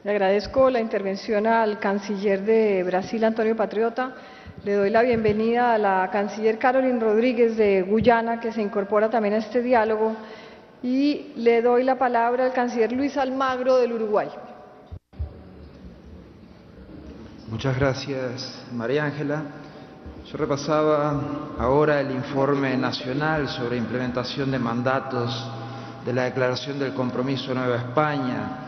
Le agradezco la intervención al canciller de Brasil, Antonio Patriota. Le doy la bienvenida a la canciller Carolyn Rodríguez de Guyana, que se incorpora también a este diálogo, y le doy la palabra al canciller Luis Almagro del Uruguay. Muchas gracias, María Ángela. Yo repasaba ahora el informe nacional sobre implementación de mandatos de la Declaración del Compromiso Nueva España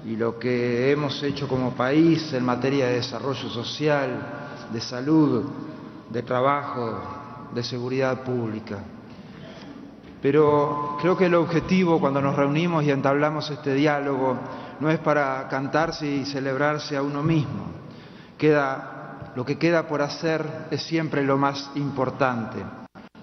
y lo que hemos hecho como país en materia de desarrollo social, de salud, de trabajo, de seguridad pública. Pero creo que el objetivo cuando nos reunimos y entablamos este diálogo no es para cantarse y celebrarse a uno mismo. Lo que queda por hacer es siempre lo más importante.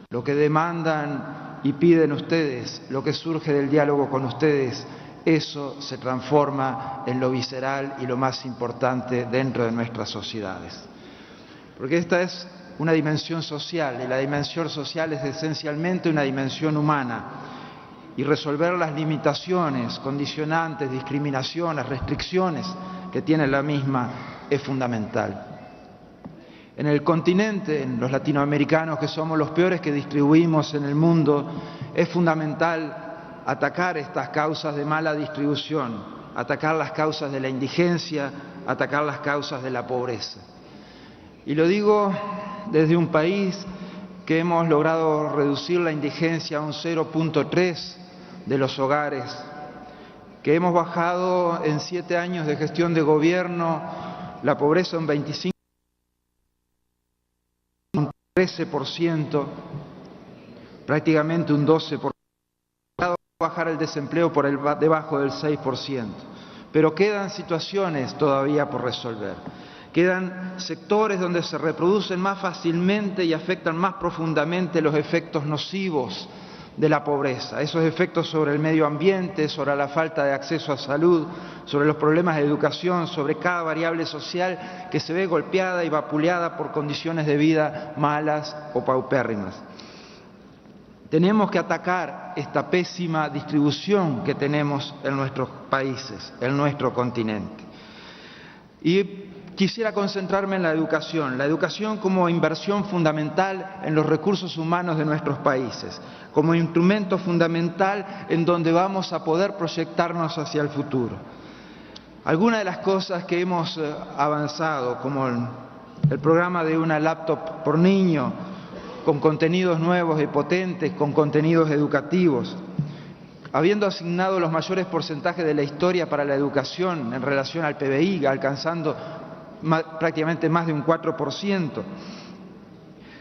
Lo que demandan y piden ustedes, lo que surge del diálogo con ustedes, eso se transforma en lo visceral y lo más importante dentro de nuestras sociedades. Porque esta es una dimensión social, y la dimensión social es esencialmente una dimensión humana, y resolver las limitaciones, condicionantes, discriminaciones, restricciones que tiene la misma es fundamental. En el continente, en los latinoamericanos, que somos los peores que distribuimos en el mundo, es fundamental atacar estas causas de mala distribución, atacar las causas de la indigencia, atacar las causas de la pobreza. Y lo digo desde un país que hemos logrado reducir la indigencia a un 0,3 de los hogares, que hemos bajado en 7 años de gestión de gobierno la pobreza un 25%, un 13%, prácticamente un 12%, bajar el desempleo por debajo del 6%. Pero quedan situaciones todavía por resolver. Quedan sectores donde se reproducen más fácilmente y afectan más profundamente los efectos nocivos de la pobreza, esos efectos sobre el medio ambiente, sobre la falta de acceso a salud, sobre los problemas de educación, sobre cada variable social que se ve golpeada y vapuleada por condiciones de vida malas o paupérrimas. Tenemos que atacar esta pésima distribución que tenemos en nuestros países, en nuestro continente. Y quisiera concentrarme en la educación como inversión fundamental en los recursos humanos de nuestros países, como instrumento fundamental en donde vamos a poder proyectarnos hacia el futuro. Algunas de las cosas que hemos avanzado, como el programa de una laptop por niño, con contenidos nuevos y potentes, con contenidos educativos, habiendo asignado los mayores porcentajes de la historia para la educación en relación al PBI, alcanzando prácticamente más de un 4%.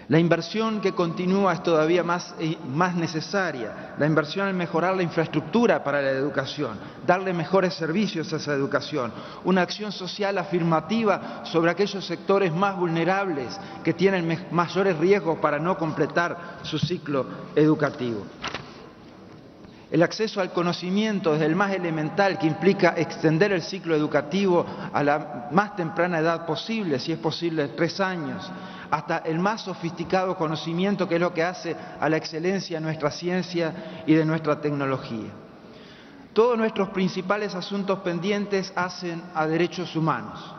La inversión que continúa es todavía más necesaria, la inversión en mejorar la infraestructura para la educación, darle mejores servicios a esa educación, una acción social afirmativa sobre aquellos sectores más vulnerables que tienen mayores riesgos para no completar su ciclo educativo. El acceso al conocimiento desde el más elemental, que implica extender el ciclo educativo a la más temprana edad posible, si es posible 3 años, hasta el más sofisticado conocimiento, que es lo que hace a la excelencia de nuestra ciencia y de nuestra tecnología. Todos nuestros principales asuntos pendientes hacen a derechos humanos.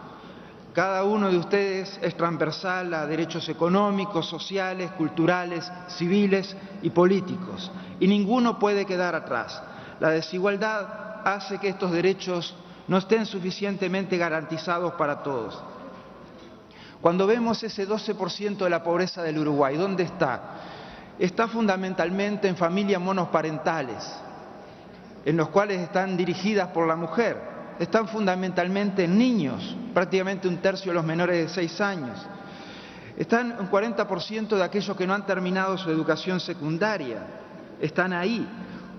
Cada uno de ustedes es transversal a derechos económicos, sociales, culturales, civiles y políticos, y ninguno puede quedar atrás. La desigualdad hace que estos derechos no estén suficientemente garantizados para todos. Cuando vemos ese 12% de la pobreza del Uruguay, ¿dónde está? Está fundamentalmente en familias monoparentales, en los cuales están dirigidas por la mujer. Están fundamentalmente en niños, prácticamente 1/3 de los menores de 6 años. Están un 40% de aquellos que no han terminado su educación secundaria. Están ahí.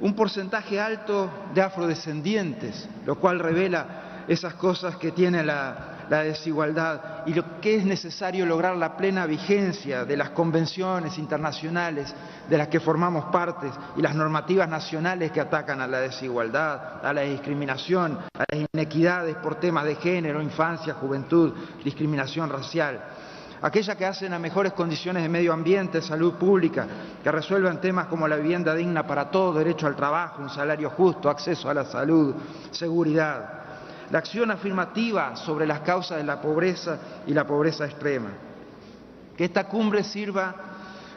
Un porcentaje alto de afrodescendientes, lo cual revela esas cosas que tiene la desigualdad y lo que es necesario lograr la plena vigencia de las convenciones internacionales de las que formamos parte y las normativas nacionales que atacan a la desigualdad, a la discriminación, a las inequidades por temas de género, infancia, juventud, discriminación racial. Aquellas que hacen a mejores condiciones de medio ambiente, salud pública, que resuelvan temas como la vivienda digna para todos, derecho al trabajo, un salario justo, acceso a la salud, seguridad. la acción afirmativa sobre las causas de la pobreza y la pobreza extrema. Que esta cumbre sirva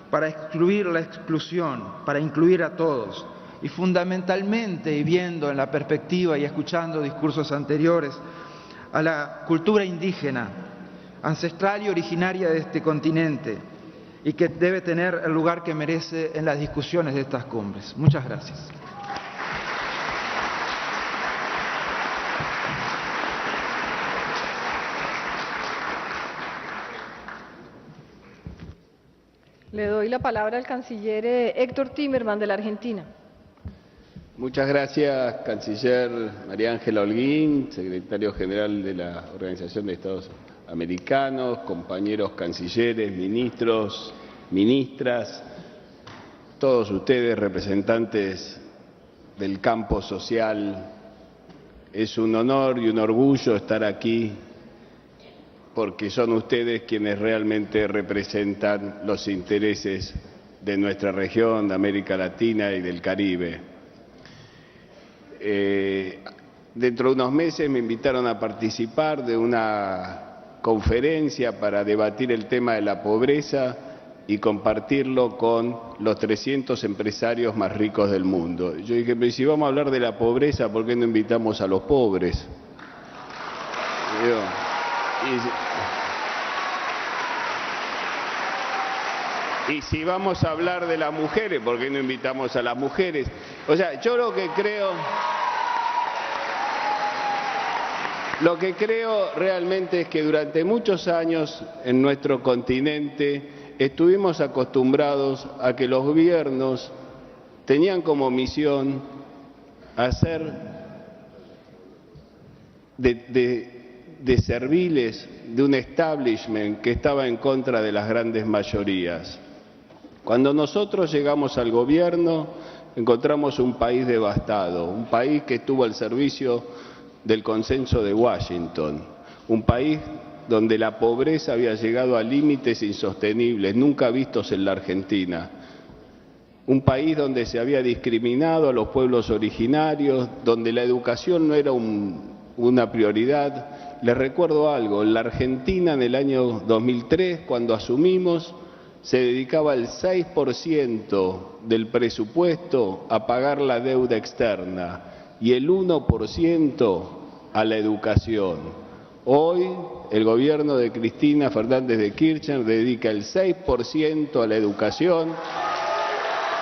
para excluir la exclusión, para incluir a todos. Y fundamentalmente, y viendo en la perspectiva y escuchando discursos anteriores, a la cultura indígena, ancestral y originaria de este continente, y que debe tener el lugar que merece en las discusiones de estas cumbres. Muchas gracias. Le doy la palabra al canciller Héctor Timerman de la Argentina. Muchas gracias, canciller María Ángela Holguín, secretario general de la Organización de Estados Americanos, compañeros cancilleres, ministros, ministras, todos ustedes representantes del campo social. Es un honor y un orgullo estar aquí porque son ustedes quienes realmente representan los intereses de nuestra región, de América Latina y del Caribe. Dentro de unos meses me invitaron a participar de una conferencia para debatir el tema de la pobreza y compartirlo con los 300 empresarios más ricos del mundo. Yo dije, pero si vamos a hablar de la pobreza, ¿por qué no invitamos a los pobres? Y si vamos a hablar de las mujeres, ¿por qué no invitamos a las mujeres? O sea, yo lo que creo realmente es que durante muchos años en nuestro continente estuvimos acostumbrados a que los gobiernos tenían como misión hacer de serviles de un establishment que estaba en contra de las grandes mayorías. Cuando nosotros llegamos al gobierno, encontramos un país devastado, un país que estuvo al servicio del consenso de Washington, un país donde la pobreza había llegado a límites insostenibles, nunca vistos en la Argentina, un país donde se había discriminado a los pueblos originarios, donde la educación no era una prioridad. Les recuerdo algo, en la Argentina en el año 2003, cuando asumimos, se dedicaba el 6% del presupuesto a pagar la deuda externa y el 1% a la educación. Hoy el gobierno de Cristina Fernández de Kirchner dedica el 6% a la educación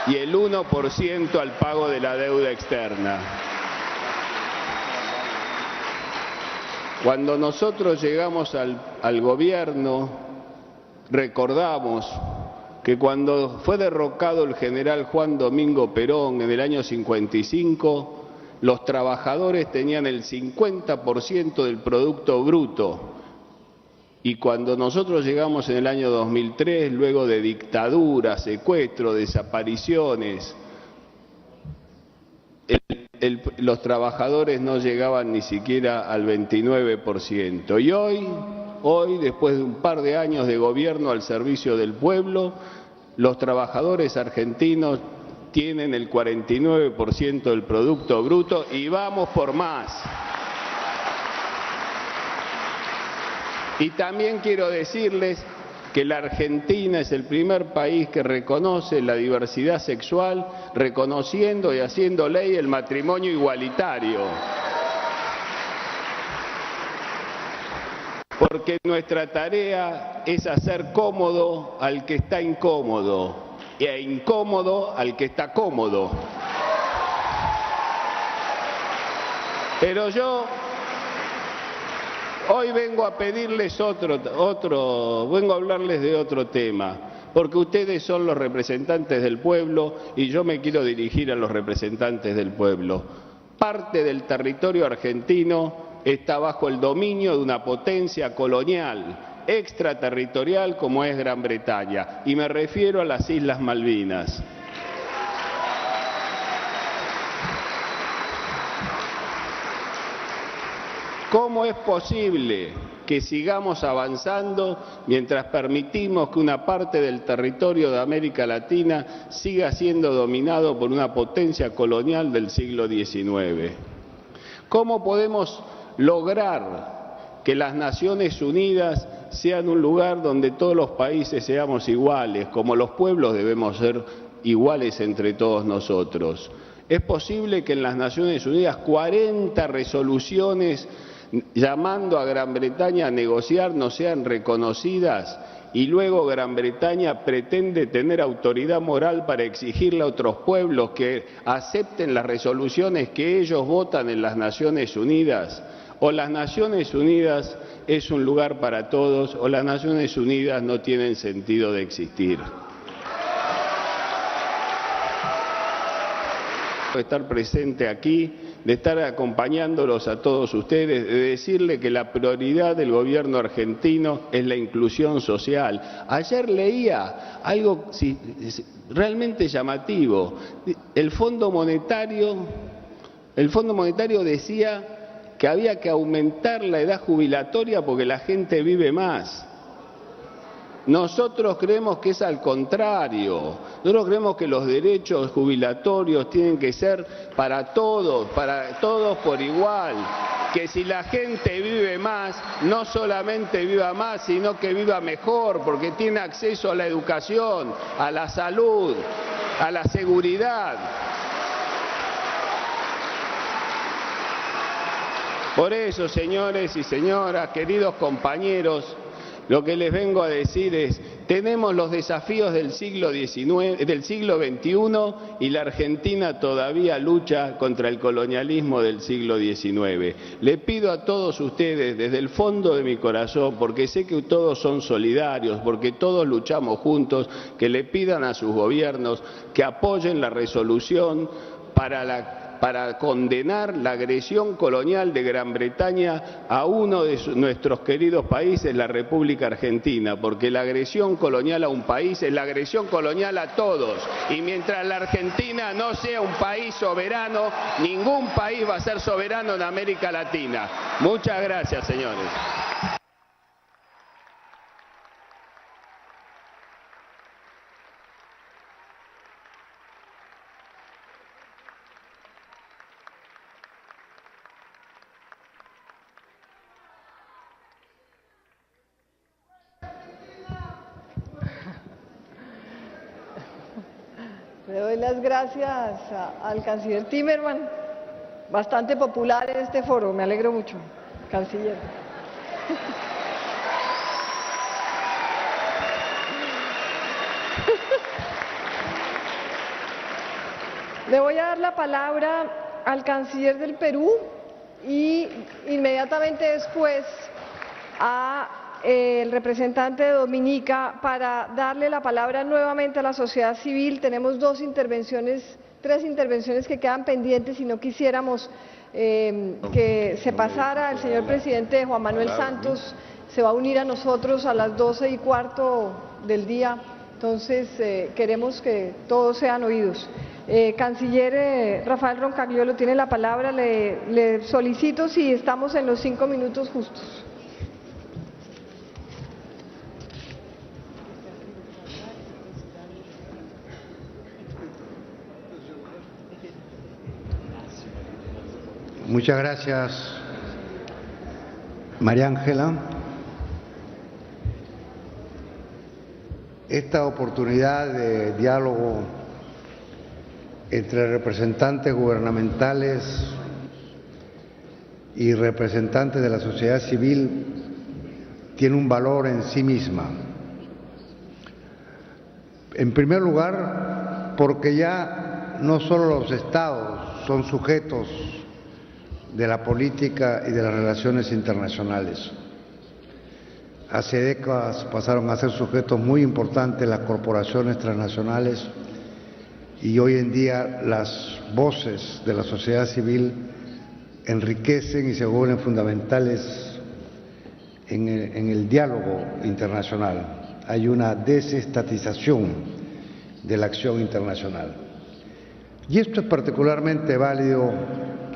y el 1% al pago de la deuda externa. Cuando nosotros llegamos al gobierno, recordamos que cuando fue derrocado el general Juan Domingo Perón en el año 55, los trabajadores tenían el 50% del Producto Bruto. Y cuando nosotros llegamos en el año 2003, luego de dictadura, secuestro, desapariciones, los trabajadores no llegaban ni siquiera al 29%. Y hoy, después de un par de años de gobierno al servicio del pueblo, los trabajadores argentinos tienen el 49% del Producto Bruto y vamos por más. Y también quiero decirles que la Argentina es el primer país que reconoce la diversidad sexual, reconociendo y haciendo ley el matrimonio igualitario. Porque nuestra tarea es hacer cómodo al que está incómodo e incómodo al que está cómodo. Pero yo hoy vengo a pedirles vengo a hablarles de otro tema, porque ustedes son los representantes del pueblo y yo me quiero dirigir a los representantes del pueblo. Parte del territorio argentino está bajo el dominio de una potencia colonial, extraterritorial como es Gran Bretaña, y me refiero a las Islas Malvinas. ¿Cómo es posible que sigamos avanzando mientras permitimos que una parte del territorio de América Latina siga siendo dominado por una potencia colonial del siglo XIX? ¿Cómo podemos lograr que las Naciones Unidas sean un lugar donde todos los países seamos iguales, como los pueblos debemos ser iguales entre todos nosotros. Es posible que en las Naciones Unidas 40 resoluciones llamando a Gran Bretaña a negociar no sean reconocidas y luego Gran Bretaña pretende tener autoridad moral para exigirle a otros pueblos que acepten las resoluciones que ellos votan en las Naciones Unidas. O las Naciones Unidas es un lugar para todos, o las Naciones Unidas no tienen sentido de existir. De estar presente aquí, de estar acompañándolos a todos ustedes, de decirle que la prioridad del gobierno argentino es la inclusión social. Ayer leía algo realmente llamativo. El Fondo Monetario decía que había que aumentar la edad jubilatoria porque la gente vive más. Nosotros creemos que es al contrario. Nosotros creemos que los derechos jubilatorios tienen que ser para todos por igual. Que si la gente vive más, no solamente viva más, sino que viva mejor, porque tiene acceso a la educación, a la salud, a la seguridad. Por eso, señores y señoras, queridos compañeros, lo que les vengo a decir es, tenemos los desafíos del siglo XXI y la Argentina todavía lucha contra el colonialismo del siglo XIX. Le pido a todos ustedes, desde el fondo de mi corazón, porque sé que todos son solidarios, porque todos luchamos juntos, que le pidan a sus gobiernos que apoyen la resolución para condenar la agresión colonial de Gran Bretaña a uno de nuestros queridos países, la República Argentina, porque la agresión colonial a un país es la agresión colonial a todos. Y mientras la Argentina no sea un país soberano, ningún país va a ser soberano en América Latina. Muchas gracias, señores. Le doy las gracias al canciller Timmermans, bastante popular en este foro, me alegro mucho, canciller. Le voy a dar la palabra al canciller del Perú y inmediatamente después el representante de Dominica para darle la palabra nuevamente a la sociedad civil. Tenemos tres intervenciones que quedan pendientes y no quisiéramos que se pasara. El señor presidente Juan Manuel Santos se va a unir a nosotros a las 12:15 del día, entonces queremos que todos sean oídos. Canciller Rafael Roncagliolo tiene la palabra, le solicito si estamos en los 5 minutos justos. Muchas gracias, María Ángela. Esta oportunidad de diálogo entre representantes gubernamentales y representantes de la sociedad civil tiene un valor en sí misma. En primer lugar, porque ya no solo los estados son sujetos de la política y de las relaciones internacionales. Hace décadas pasaron a ser sujetos muy importantes las corporaciones transnacionales y hoy en día las voces de la sociedad civil enriquecen y se vuelven fundamentales en el diálogo internacional. Hay una desestatización de la acción internacional. Y esto es particularmente válido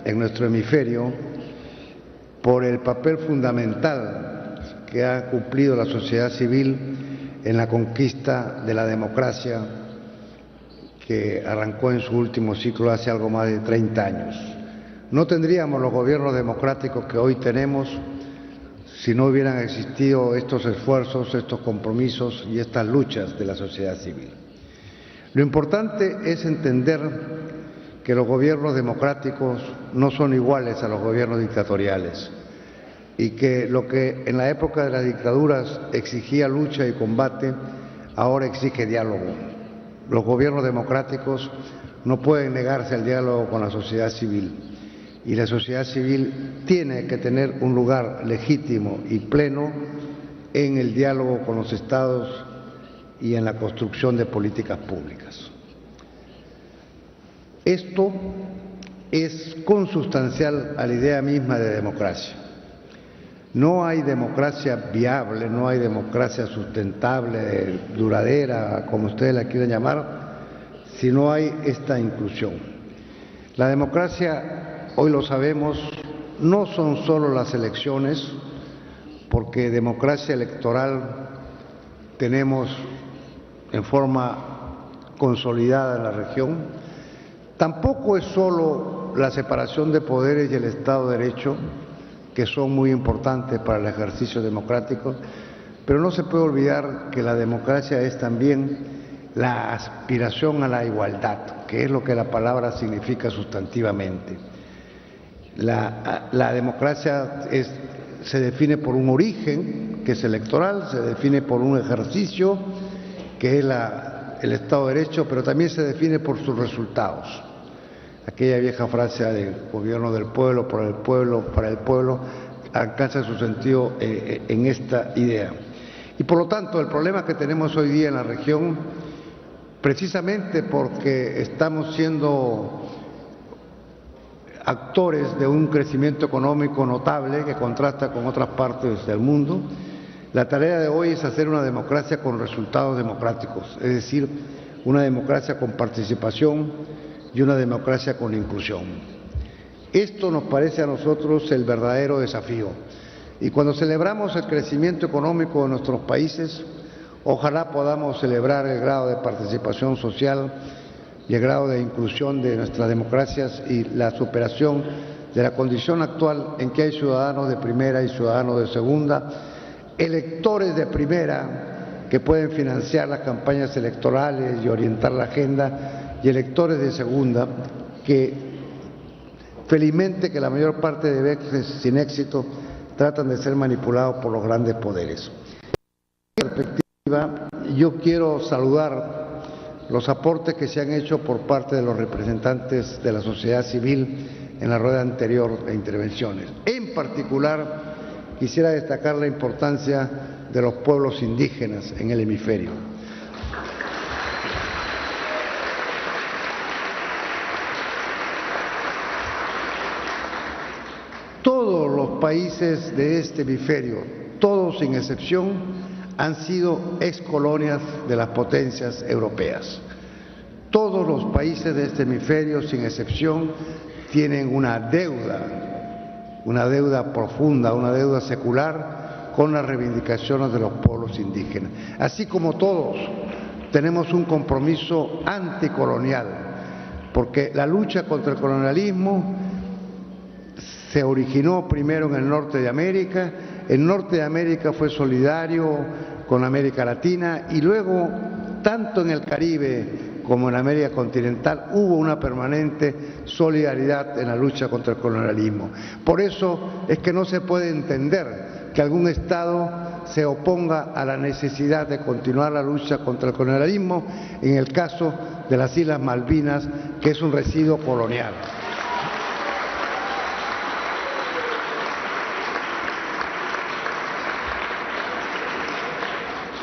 en nuestro hemisferio por el papel fundamental que ha cumplido la sociedad civil en la conquista de la democracia que arrancó en su último ciclo hace algo más de 30 años. No tendríamos los gobiernos democráticos que hoy tenemos si no hubieran existido estos esfuerzos, estos compromisos y estas luchas de la sociedad civil. Lo importante es entender que los gobiernos democráticos no son iguales a los gobiernos dictatoriales y que lo que en la época de las dictaduras exigía lucha y combate, ahora exige diálogo. Los gobiernos democráticos no pueden negarse al diálogo con la sociedad civil y la sociedad civil tiene que tener un lugar legítimo y pleno en el diálogo con los estados y en la construcción de políticas públicas. Esto es consustancial a la idea misma de democracia. No hay democracia viable, no hay democracia sustentable, duradera, como ustedes la quieran llamar, si no hay esta inclusión. La democracia, hoy lo sabemos, no son solo las elecciones, porque democracia electoral tenemos en forma consolidada en la región. Tampoco es solo la separación de poderes y el Estado de Derecho, que son muy importantes para el ejercicio democrático, pero no se puede olvidar que la democracia es también la aspiración a la igualdad, que es lo que la palabra significa sustantivamente. La democracia se define por un origen, que es electoral, se define por un ejercicio, que es el Estado de Derecho, pero también se define por sus resultados. Aquella vieja frase de gobierno del pueblo, por el pueblo, para el pueblo, alcanza su sentido en esta idea. Y por lo tanto, el problema que tenemos hoy día en la región, precisamente porque estamos siendo actores de un crecimiento económico notable que contrasta con otras partes del mundo, la tarea de hoy es hacer una democracia con resultados democráticos, es decir, una democracia con participación y una democracia con inclusión. Esto nos parece a nosotros el verdadero desafío. Y cuando celebramos el crecimiento económico de nuestros países, ojalá podamos celebrar el grado de participación social y el grado de inclusión de nuestras democracias y la superación de la condición actual en que hay ciudadanos de primera y ciudadanos de segunda, electores de primera que pueden financiar las campañas electorales y orientar la agenda, y electores de segunda que felizmente que la mayor parte de veces sin éxito tratan de ser manipulados por los grandes poderes. En perspectiva, yo quiero saludar los aportes que se han hecho por parte de los representantes de la sociedad civil en la rueda anterior de intervenciones. En particular, quisiera destacar la importancia de los pueblos indígenas en el hemisferio. Todos los países de este hemisferio, todos sin excepción, han sido excolonias de las potencias europeas. Todos los países de este hemisferio, sin excepción, tienen una deuda profunda, una deuda secular con las reivindicaciones de los pueblos indígenas. Así como todos tenemos un compromiso anticolonial, porque la lucha contra el colonialismo se originó primero en el norte de América. El norte de América fue solidario con América Latina y luego, tanto en el Caribe como en América continental, hubo una permanente solidaridad en la lucha contra el colonialismo. Por eso es que no se puede entender que algún Estado se oponga a la necesidad de continuar la lucha contra el colonialismo en el caso de las Islas Malvinas, que es un residuo colonial.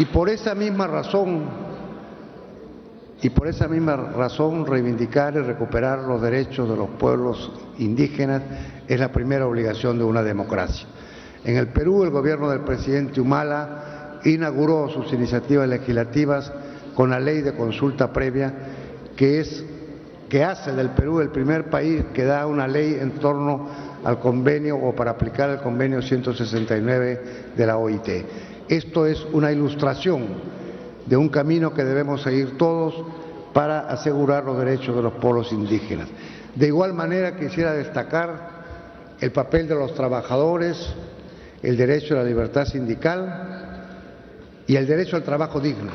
Y por esa misma razón, reivindicar y recuperar los derechos de los pueblos indígenas es la primera obligación de una democracia. En el Perú, el gobierno del presidente Humala inauguró sus iniciativas legislativas con la ley de consulta previa, que hace del Perú el primer país que da una ley en torno al convenio o para aplicar el convenio 169 de la OIT. Esto es una ilustración de un camino que debemos seguir todos para asegurar los derechos de los pueblos indígenas. De igual manera quisiera destacar el papel de los trabajadores, el derecho a la libertad sindical y el derecho al trabajo digno.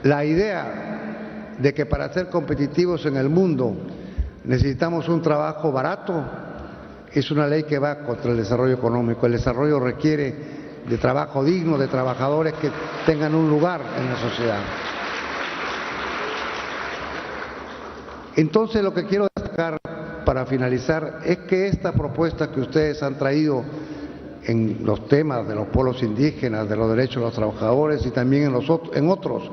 La idea de que para ser competitivos en el mundo necesitamos un trabajo barato es una ley que va contra el desarrollo económico. El desarrollo requiere de trabajo digno, de trabajadores que tengan un lugar en la sociedad. Entonces, lo que quiero destacar para finalizar es que esta propuesta que ustedes han traído en los temas de los pueblos indígenas, de los derechos de los trabajadores y también en otros,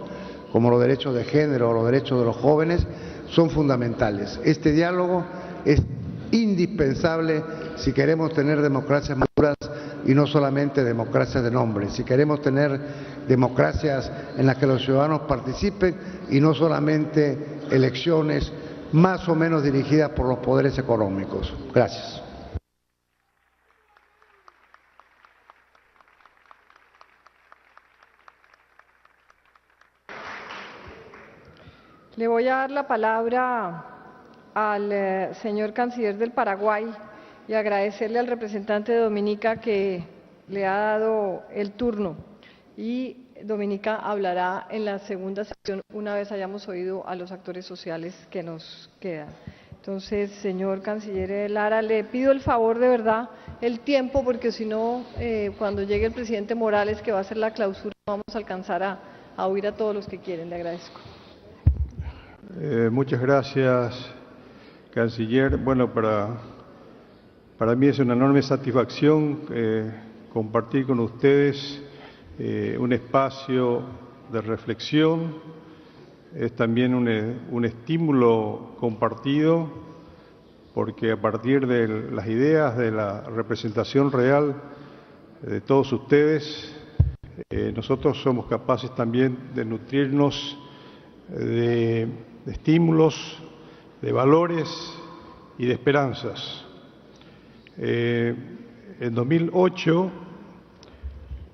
como los derechos de género o los derechos de los jóvenes, son fundamentales. Este diálogo es indispensable si queremos tener democracias maduras y no solamente democracias de nombre, si queremos tener democracias en las que los ciudadanos participen y no solamente elecciones más o menos dirigidas por los poderes económicos. Gracias. Le voy a dar la palabra al señor canciller del Paraguay y agradecerle al representante de Dominica que le ha dado el turno. Y Dominica hablará en la segunda sesión una vez hayamos oído a los actores sociales que nos quedan. Entonces, señor canciller Lara, le pido el favor de verdad, el tiempo, porque si no, cuando llegue el presidente Morales, que va a hacer la clausura, no vamos a alcanzar a oír a todos los que quieren. Le agradezco. Muchas gracias, canciller. Bueno, para mí es una enorme satisfacción compartir con ustedes un espacio de reflexión. Es también un estímulo compartido, porque a partir de las ideas de la representación real de todos ustedes, nosotros somos capaces también de nutrirnos de estímulos, de valores y de esperanzas. En 2008,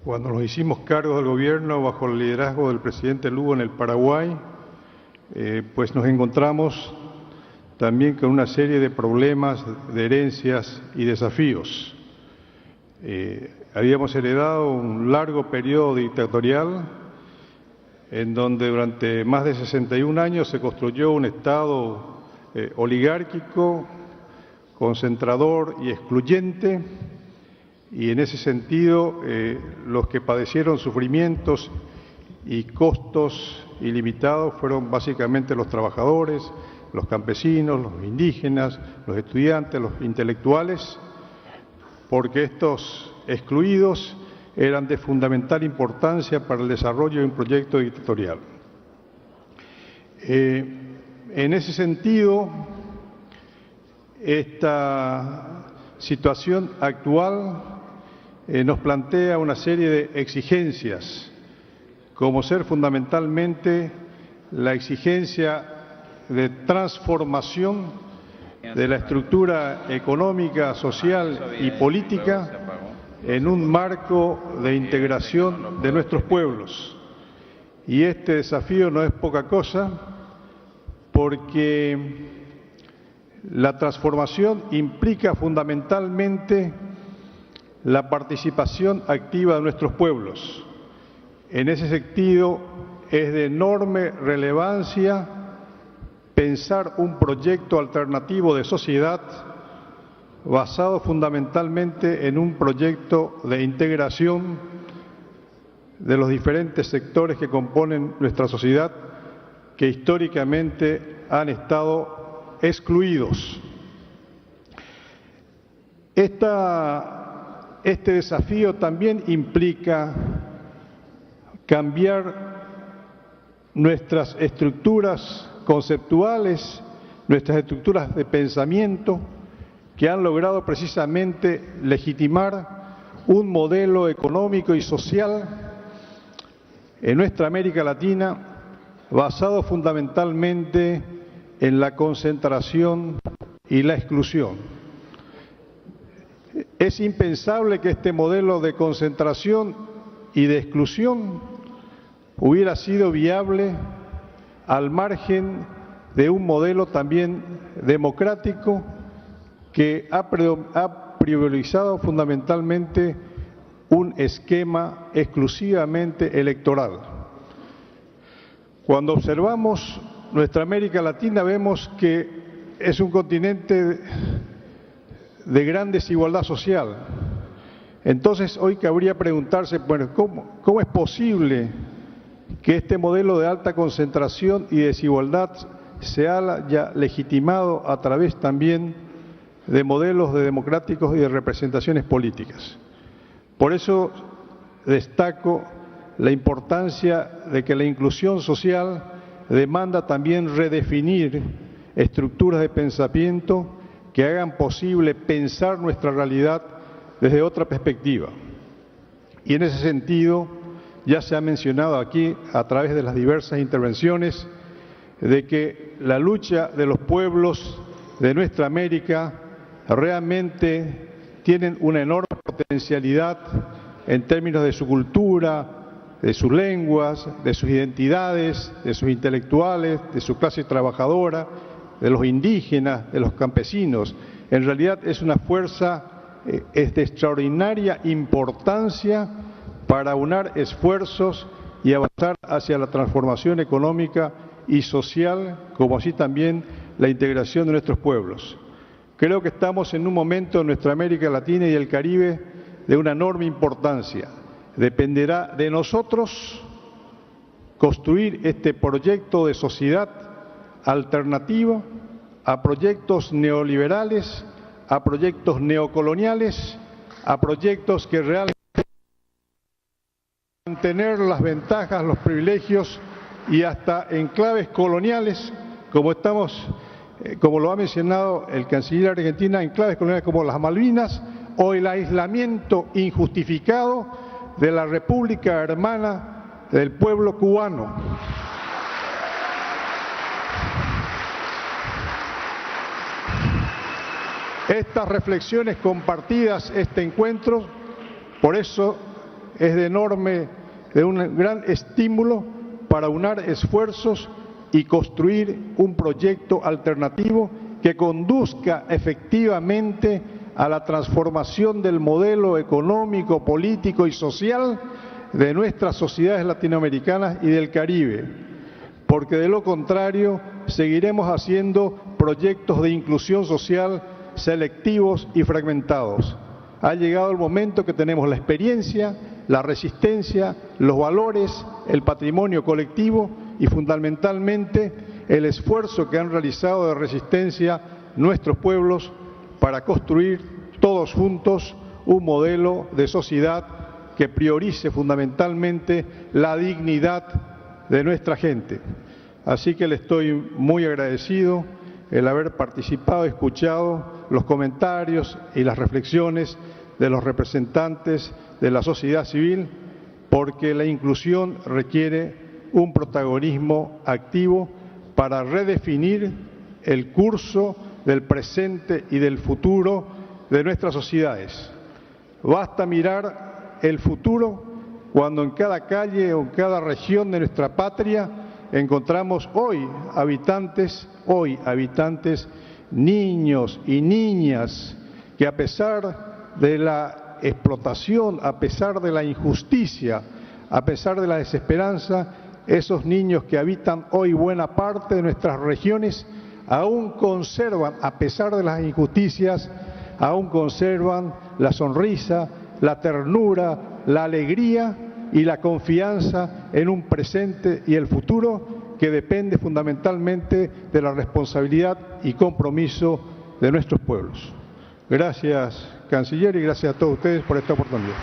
cuando nos hicimos cargo del gobierno bajo el liderazgo del presidente Lugo en el Paraguay, pues nos encontramos también con una serie de problemas, de herencias y desafíos. Habíamos heredado un largo periodo dictatorial en donde durante más de 61 años se construyó un Estado oligárquico, concentrador y excluyente, y en ese sentido los que padecieron sufrimientos y costos ilimitados fueron básicamente los trabajadores, los campesinos, los indígenas, los estudiantes, los intelectuales, porque estos excluidos eran de fundamental importancia para el desarrollo de un proyecto dictatorial. En ese sentido, esta situación actual nos plantea una serie de exigencias, como ser fundamentalmente la exigencia de transformación de la estructura económica, social y política en un marco de integración de nuestros pueblos. Y este desafío no es poca cosa, porque la transformación implica fundamentalmente la participación activa de nuestros pueblos. En ese sentido, es de enorme relevancia pensar un proyecto alternativo de sociedad basado fundamentalmente en un proyecto de integración de los diferentes sectores que componen nuestra sociedad, que históricamente han estado excluidos. Este desafío también implica cambiar nuestras estructuras conceptuales, nuestras estructuras de pensamiento, que han logrado precisamente legitimar un modelo económico y social en nuestra América Latina basado fundamentalmente en la concentración y la exclusión. Es impensable que este modelo de concentración y de exclusión hubiera sido viable al margen de un modelo también democrático que ha priorizado fundamentalmente un esquema exclusivamente electoral. Cuando observamos nuestra América Latina vemos que es un continente de gran desigualdad social. Entonces hoy cabría preguntarse, bueno, ¿cómo es posible que este modelo de alta concentración y desigualdad se haya legitimado a través también de modelos de democráticos y de representaciones políticas? Por eso destaco la importancia de que la inclusión social demanda también redefinir estructuras de pensamiento que hagan posible pensar nuestra realidad desde otra perspectiva. Y en ese sentido, ya se ha mencionado aquí a través de las diversas intervenciones de que la lucha de los pueblos de nuestra América realmente tienen una enorme potencialidad en términos de su cultura, de sus lenguas, de sus identidades, de sus intelectuales, de su clase trabajadora, de los indígenas, de los campesinos. En realidad es una fuerza de extraordinaria importancia para aunar esfuerzos y avanzar hacia la transformación económica y social, como así también la integración de nuestros pueblos. Creo que estamos en un momento en nuestra América Latina y el Caribe de una enorme importancia. Dependerá de nosotros construir este proyecto de sociedad alternativo a proyectos neoliberales, a proyectos neocoloniales, a proyectos que realmente mantener las ventajas, los privilegios y hasta enclaves coloniales, como lo ha mencionado el canciller argentino, enclaves coloniales como las Malvinas o el aislamiento injustificado de la República Hermana del pueblo cubano. Estas reflexiones compartidas, este encuentro, por eso es de un gran estímulo para aunar esfuerzos y construir un proyecto alternativo que conduzca efectivamente a la transformación del modelo económico, político y social de nuestras sociedades latinoamericanas y del Caribe, porque de lo contrario seguiremos haciendo proyectos de inclusión social selectivos y fragmentados. Ha llegado el momento que tenemos la experiencia, la resistencia, los valores, el patrimonio colectivo y fundamentalmente el esfuerzo que han realizado de resistencia nuestros pueblos para construir todos juntos un modelo de sociedad que priorice fundamentalmente la dignidad de nuestra gente. Así que le estoy muy agradecido el haber participado, escuchado los comentarios y las reflexiones de los representantes de la sociedad civil, porque la inclusión requiere un protagonismo activo para redefinir el curso del presente y del futuro de nuestras sociedades. Basta mirar el futuro cuando en cada calle o en cada región de nuestra patria encontramos hoy habitantes, niños y niñas, que a pesar de la explotación, a pesar de la injusticia, a pesar de la desesperanza, esos niños que habitan hoy buena parte de nuestras regiones aún conservan, a pesar de las injusticias, aún conservan la sonrisa, la ternura, la alegría y la confianza en un presente y el futuro que depende fundamentalmente de la responsabilidad y compromiso de nuestros pueblos. Gracias, canciller, y gracias a todos ustedes por esta oportunidad.